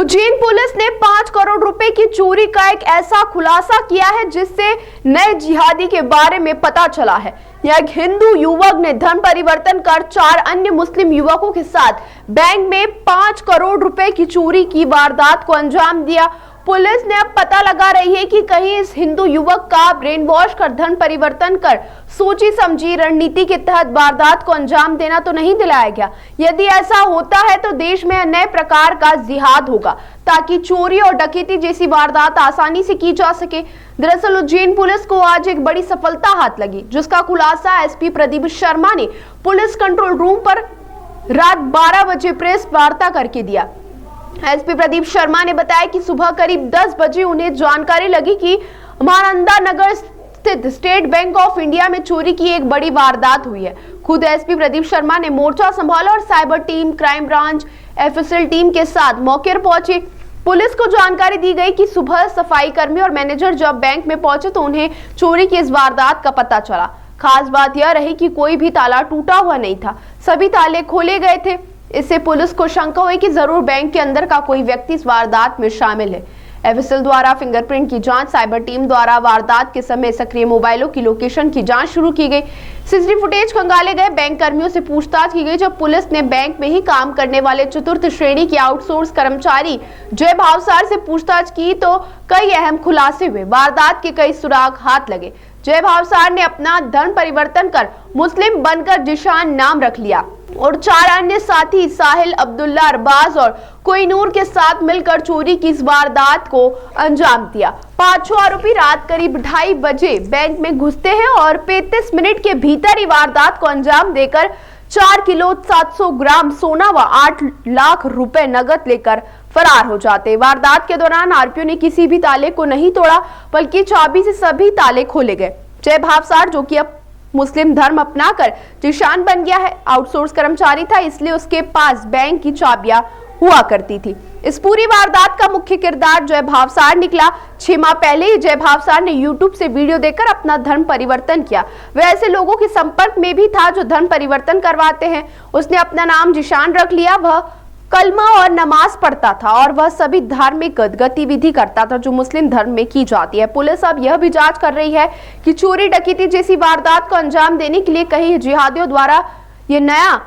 Ujjain police ने 5 करोड़ रुपए की चोरी का एक ऐसा खुलासा किया है जिससे नए जिहादी के बारे में पता चला है। एक हिंदू युवक ने धर्म परिवर्तन कर 4 अन्य मुस्लिम युवकों के साथ बैंक में 5 करोड़ रुपए की चोरी की वारदात को अंजाम दिया। पुलिस ने अब पता लगा रही है कि कहीं इस हिंदू युवक का ब्रेन वॉश कर धर्म परिवर्तन कर सोची समझी रणनीति के तहत वारदात को अंजाम देना तो नहीं दिलाया गया। यदि ऐसा होता है तो देश में नए प्रकार का जिहाद होगा ताकि चोरी और डकैती जैसी वारदात आसानी से की जा सके। दरअसल उज्जैन पुलिस को आज एक बड़ी सफलता हाथ लगी, जिसका खुलासा एसपी प्रदीप शर्मा ने पुलिस कंट्रोल रूम पर रात 12 बजे प्रेस वार्ता करके दिया। एसपी प्रदीप शर्मा ने बताया कि सुबह करीब 10 बजे उन्हें जानकारी लगी कि महानंदा नगर स्थित स्टेट बैंक ऑफ इंडिया में चोरी की एक बड़ी वारदात हुई है। खुद एसपी प्रदीप शर्मा ने मोर्चा संभाला और cyber team, crime branch, FSL team के साथ मौके पर पहुंचे। पुलिस को जानकारी दी गई कि सुबह सफाई कर्मी और मैनेजर जब बैंक में पहुंचे तो उन्हें चोरी की इस वारदात का पता चला। खास बात यह रही कि कोई भी ताला टूटा हुआ नहीं था, सभी ताले खोले गए थे। इससे पुलिस को शंका हुई कि जरूर बैंक के अंदर का कोई व्यक्ति इस वारदात में शामिल है। एफएसएल द्वारा फिंगरप्रिंट की जांच, साइबर टीम द्वारा वारदात के समय सक्रिय मोबाइलों की लोकेशन की जांच शुरू की गई। सीसीटीवी फुटेज खंगाले गए, बैंक कर्मियों से पूछताछ की गई। जब पुलिस ने बैंक में ही काम करने वाले चतुर्थ श्रेणी के आउटसोर्स कर्मचारी जय भावसार से पूछताछ की तो कई अहम खुलासे हुए। वारदात के कई सुराग हाथ लगे। जय भावसार ने अपना धर्म परिवर्तन कर मुस्लिम बनकर जिशान नाम रख लिया और 4 अन्य साथी साहिल, अब्दुल्ला, अरबाज और कोहिनूर के साथ मिलकर चोरी की इस वारदात को अंजाम दिया। 5 आरोपी रात करीब 2:30 बजे बैंक में घुसते हैं और 35 मिनट के भीतर ही वारदात को अंजाम देकर 4 किलो 700 ग्राम सोना व 8 लाख रुपए नगद लेकर फरार हो जाते। वारदात के दौरान आरोपियों ने किसी भी ताले को नहीं तोड़ा, बल्कि चाबी से सभी ताले खोले गए। जय भावसार, जो कि अब मुस्लिम धर्म अपनाकर जिशान बन गया है, आउटसोर्स कर्मचारी था, इसलिए उसके पास बैंक की चाबियां हुआ करती थी। इस पूरी वारदात का मुख्य किरदार जय भावसार निकला। 6 माह पहले ही जय भावसार ने यूट्यूब से वीडियो देखकर अपना धर्म परिवर्तन किया। वह ऐसे लोगों के संपर्क में भी था जो धर्म परिवर्तन करवाते हैं। उसने अपना नाम जिशान रख लिया। वह कलमा और नमाज पढ़ता था और वह सभी धार्मिक गतिविधि करता था जो मुस्लिम धर्म में की जाती है। पुलिस अब यह भी जांच कर रही है कि चोरी डकैती जैसी वारदात को अंजाम देने के लिए कहीं जिहादियों द्वारा ये नया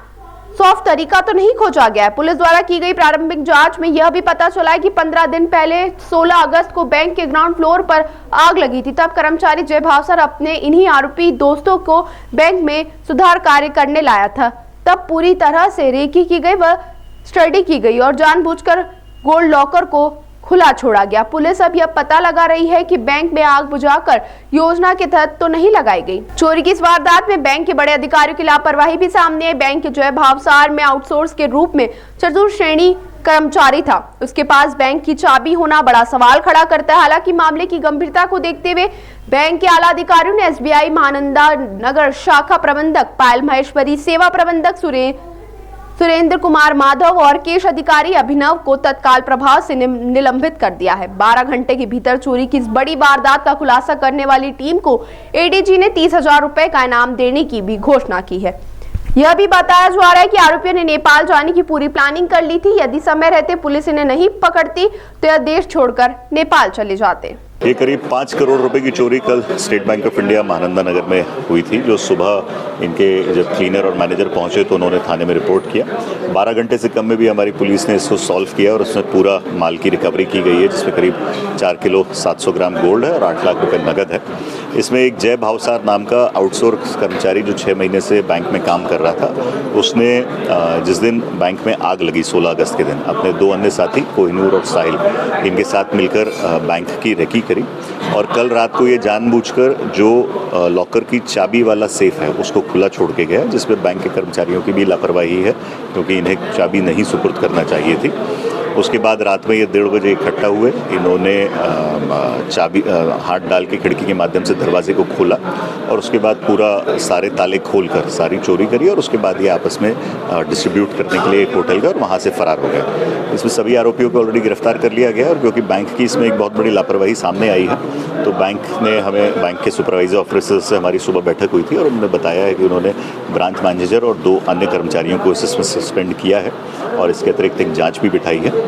सॉफ्ट तरीका तो नहीं खोजा गया है। पुलिस द्वारा की गई प्रारंभिक जांच में यह भी पता चला है कि 15 दिन पहले 16 अगस्त को बैंक के ग्राउंड फ्लोर पर आग लगी थी। तब कर्मचारी जय भावसार अपने इन्हीं आरोपी दोस्तों को बैंक में सुधार कार्य करने लाया था। तब पूरी तरह से रेकी की गई, वह स्टडी की गई और जानबूझकर गोल्ड लॉकर को खुला छोड़ा गया। पुलिस अब यह पता लगा रही है कि बैंक में आग बुझाकर योजना के तहत तो नहीं लगाई गई। चोरी की इस वारदात में बैंक के बड़े अधिकारियों की लापरवाही भी सामने आई। बैंक के जय भावसार में आउटसोर्स के रूप में चतुर्थ श्रेणी कर्मचारी था, उसके पास बैंक की चाबी होना बड़ा सवाल खड़ा करता है। हालांकि मामले की गंभीरता को देखते हुए बैंक के आला अधिकारियों ने एसबीआई महानंदा नगर शाखा प्रबंधक पायल महेश्वरी, सेवा प्रबंधक सुरेंद्र कुमार माधव और केश अधिकारी अभिनव को तत्काल प्रभाव से निलंबित कर दिया है। 12 घंटे के भीतर चोरी की इस बड़ी वारदात का खुलासा करने वाली टीम को एडीजी ने 30,000 रुपए का इनाम देने की भी घोषणा की है। यह भी बताया जा रहा है कि आरोपियों ने नेपाल जाने की पूरी प्लानिंग कर ली थी। यदि समय रहते पुलिस इन्हें नहीं पकड़ती तो यह देश छोड़कर नेपाल चले जाते। ये करीब 5 करोड़ रुपए की चोरी कल state bank of India Mahananda Nagar में हुई थी। जो सुबह इनके जब क्लीनर और मैनेजर पहुंचे तो उन्होंने थाने में रिपोर्ट किया। 12 घंटे से कम में भी हमारी पुलिस ने इसको सॉल्व किया और उसमें पूरा माल की रिकवरी की गई है, जिसमें करीब 4 किलो 700 ग्राम गोल्ड है और 8 लाख रुपए नगद है। इसमें एक जय भावसार नाम का आउटसोर्स कर्मचारी जो 6 महीने से बैंक में काम कर रहा था, उसने जिस दिन बैंक में आग लगी 16 अगस्त के दिन, अपने 2 अन्य साथी कोहिनूर और साहिल इनके साथ मिलकर बैंक की रेकी करी और कल रात को ये जानबूझकर जो लॉकर की चाबी वाला सेफ है उसको खुला छोड़ के गया, जिसमें बैंक के कर्मचारियों की भी लापरवाही है क्योंकि इन्हें चाबी नहीं सुपुर्द करना चाहिए थी। उसके बाद रात में ये 1:30 बजे इकट्ठा हुए। इन्होंने चाबी हाथ डाल के खिड़की के माध्यम से दरवाजे को खोला और उसके बाद पूरा सारे ताले खोलकर सारी चोरी करी और उसके बाद ये आपस में डिस्ट्रीब्यूट करने के लिए एक होटल गए और वहाँ से फरार हो गए। इसमें सभी आरोपियों को ऑलरेडी गिरफ्तार कर लिया गया और क्योंकि बैंक की इसमें एक बहुत बड़ी लापरवाही सामने आई है तो बैंक के सुपरवाइजर ऑफिसर से हमारी सुबह बैठक हुई थी और उन्होंने बताया है कि उन्होंने ब्रांच मैनेजर और 2 अन्य कर्मचारियों को इसमें सस्पेंड किया है और इसके अतिरिक्त एक जाँच भी बिठाई है।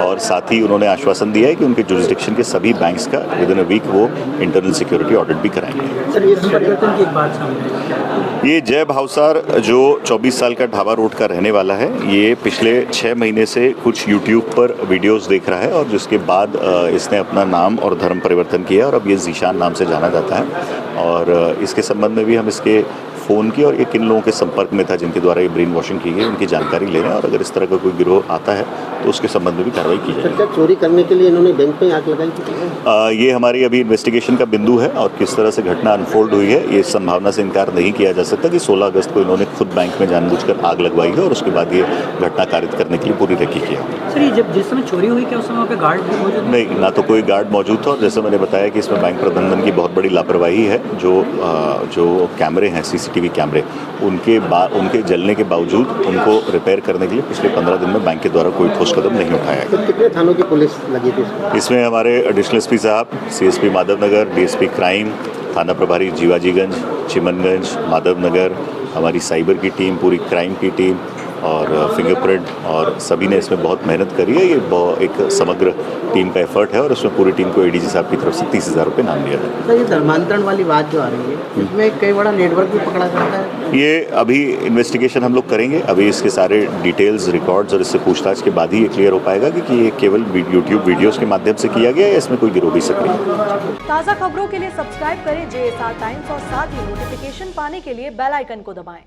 और साथ ही उन्होंने आश्वासन दिया है कि उनके जुरिस्डिक्शन के सभी बैंक्स का विद इन अ वीक वो इंटरनल सिक्योरिटी ऑडिट भी कराएंगे। सर, ये परिवर्तन की एक बात सामने आई। ये जय भावसार जो 24 साल का ढाबा रोड का रहने वाला है, ये पिछले 6 महीने से कुछ यूट्यूब पर वीडियोस देख रहा है और जिसके बाद इसने अपना नाम और धर्म परिवर्तन किया और अब ये जीशान नाम से जाना जाता है। और इसके संबंध में भी हम इसके फ़ोन की और ये किन लोगों के संपर्क में था जिनके द्वारा ये ब्रेन वॉशिंग की गई, उनकी जानकारी ले रहे हैं और अगर इस तरह का कोई गिरोह आता है तो उसके संबंध में भी कार्रवाई की जाएगी। क्या चोरी करने के लिए इन्होंने बैंक में आग लगाई थी? ये हमारी अभी इन्वेस्टिगेशन का बिंदु है और किस तरह से घटना अनफोल्ड हुई है ये संभावना से इनकार नहीं किया जा सकता कि 16 अगस्त को इन्होंने खुद बैंक में जानबूझकर आग लगवाई है और उसके बाद ये घटना कारित करने के लिए पूरी रेकी किया। सर, ये जब जिस समय चोरी हुई क्या उस समय वहाँ पे गार्ड भी मौजूद नहीं, ना तो कोई गार्ड मौजूद था और जैसे मैंने बताया कि इसमें बैंक प्रबंधन की बहुत बड़ी लापरवाही है। जो कैमरे हैं, सीसीटीवी कैमरे, उनके जलने के बावजूद उनको रिपेयर करने के लिए पिछले 15 दिन में बैंक के द्वारा कोई ठोस कदम नहीं उठाया तो कितने थानों की पुलिस लगी थी इसमें? हमारे एडिशनल एसपी साहब, सीएसपी माधवनगर, डीएसपी क्राइम, थाना प्रभारी जीवाजीगंज, चिमनगंज, माधवनगर, हमारी साइबर की टीम, पूरी क्राइम की टीम और फिंगरप्रिंट और सभी ने इसमें बहुत मेहनत करी है। ये एक समग्र टीम का एफर्ट है और उसमें पूरी टीम को एडीजी साहब की तरफ से 30,000 रुपये नाम दिया था। सर, ये धर्मांतरण वाली बात जो आ रही है इसमें कई बड़ा नेटवर्क भी पकड़ा जाता है। ये अभी इन्वेस्टिगेशन हम लोग करेंगे, अभी इसके सारे डिटेल्स, रिकॉर्ड्स और इससे पूछताछ के बाद ही ये क्लियर हो पाएगा कि ये केवल यूट्यूब वीडियोस के माध्यम से किया गया है या इसमें कोई गिरोह भी सक्रिय है। ताज़ा खबरों के लिए सब्सक्राइब करें JSR टाइम्स और साथ ही नोटिफिकेशन पाने के लिए बेल आइकन को दबाएं।